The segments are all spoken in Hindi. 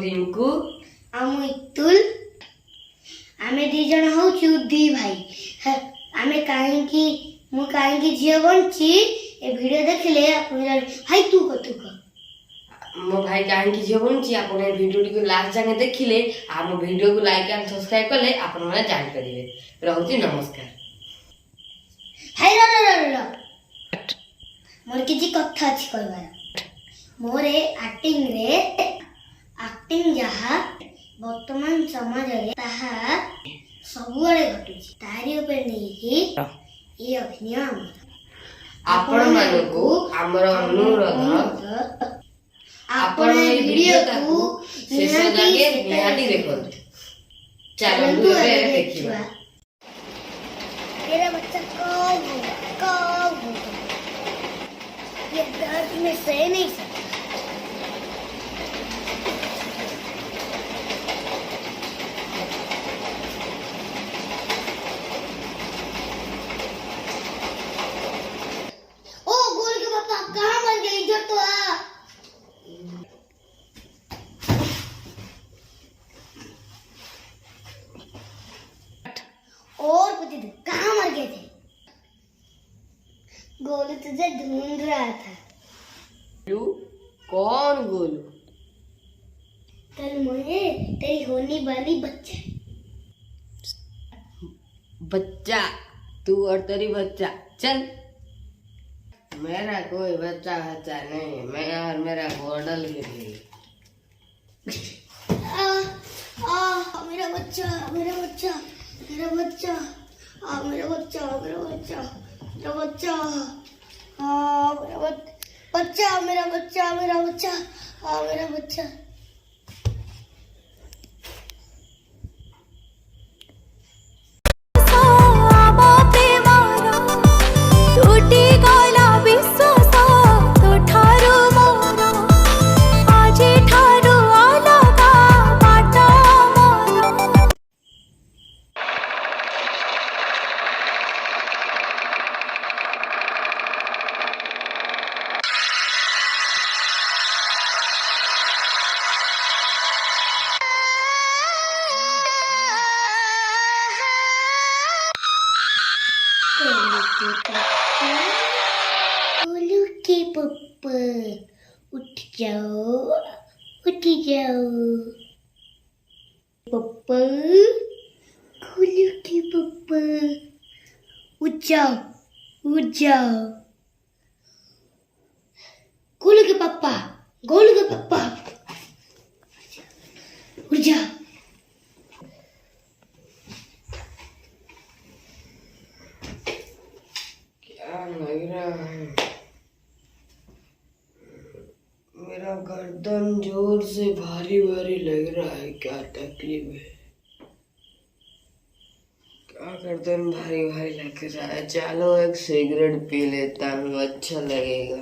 रिंकू आम इतुल आमे दी जण होचु दी भाई आमे काहे झियो बनची ए वीडियो देखले अपन भाई तू को मो भाई कहीं झील बनूँ आप भिडियो टी लास्ट जाए देखिले आम भिडियो को लाइक एंड सब्सक्राइब कले आपण मैंने जानीपारे रोचे नमस्कार। हाय रो मोर किसी कथा अछि कहबार मोरे एक्टिंग जहा वर्तमान समाज रे ताहा सबुआडे घटुछि तारी ऊपर नेही ए अभिनय आपण मानकु हमर अनुरोध आपण वीडियो को शेष जाके निहाती देखंतु चलंतु एबे देखिबा। मेरा बच्चा कब ये दर्द में सह नहीं सकता। ओ गोल के पापा कहाँ मर गए इधर तो आ। और पूछे थे कहाँ मर गए थे। गोलू तुझे ढूंढ रहा था। कौन गोलू? कल मुझे तेरी होने वाली बच्चा तू और तेरी बच्चा चल। मेरा कोई बच्चा नहीं मैं और मेरा मॉडल ही मेरा बच्चा मेरा बच्चा मेरा बच्चा मेरा बच्चा मेरा बच्चा मेरा बच्चा मेरा बच्चा मेरा बच्चा मेरा बच्चा मेरा बच्चा। गोलू के पप्पा उठ जाओ पप्पा गोलू के पप्पा उठ जाओ गोलू के पप्पा उठ जाओ। लग रहा है मेरा गर्दन जोर से भारी लग रहा है। क्या तकलीफ है? क्या गर्दन भारी लग रहा है? चलो एक सिगरेट पी लेता हूँ अच्छा लगेगा।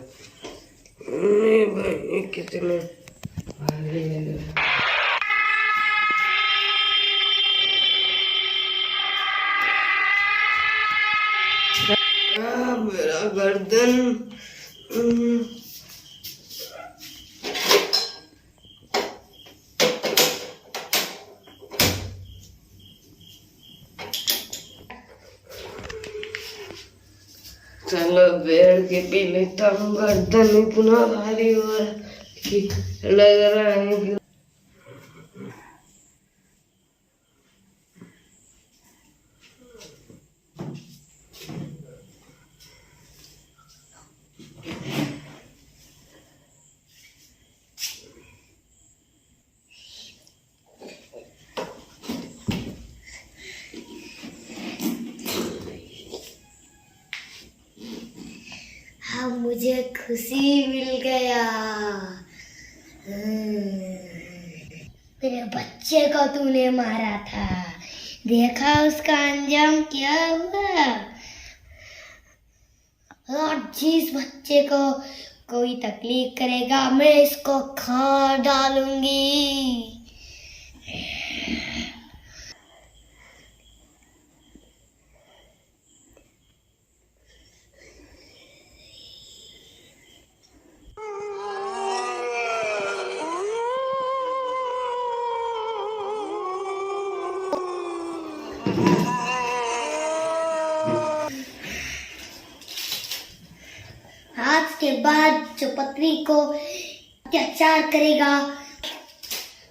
भाई कितना भारी लग रहा है। मेरा गर्दन चलो बैठ के पी लेता हूँ। गर्दन इतना भारी लग रहा है कि मुझे खुशी मिल गया। मेरे बच्चे को तूने मारा था, देखा उसका अंजाम क्या हुआ। और जिस बच्चे को कोई तकलीफ करेगा मैं इसको खा डालूंगी। आज के बाद जो पत्नी को अत्याचार करेगा,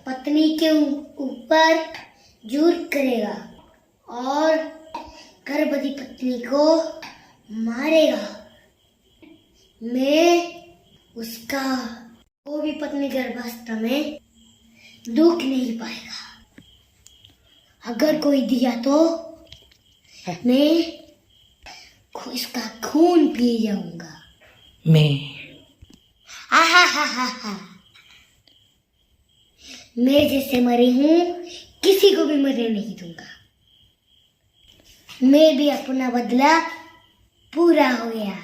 पत्नी के ऊपर जुर्म करेगा और गर्भवती पत्नी को मारेगा, मैं उसका वो भी पत्नी गर्भावस्था में दुख नहीं पाएगा। अगर कोई दिया तो मैं इसका खून पी जाऊंगा। मैं हा। मैं जैसे मरी हूँ किसी को भी मरने नहीं दूंगा। मैं भी अपना बदला पूरा हो गया।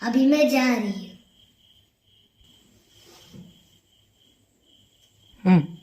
अभी मैं जा रही हूँ।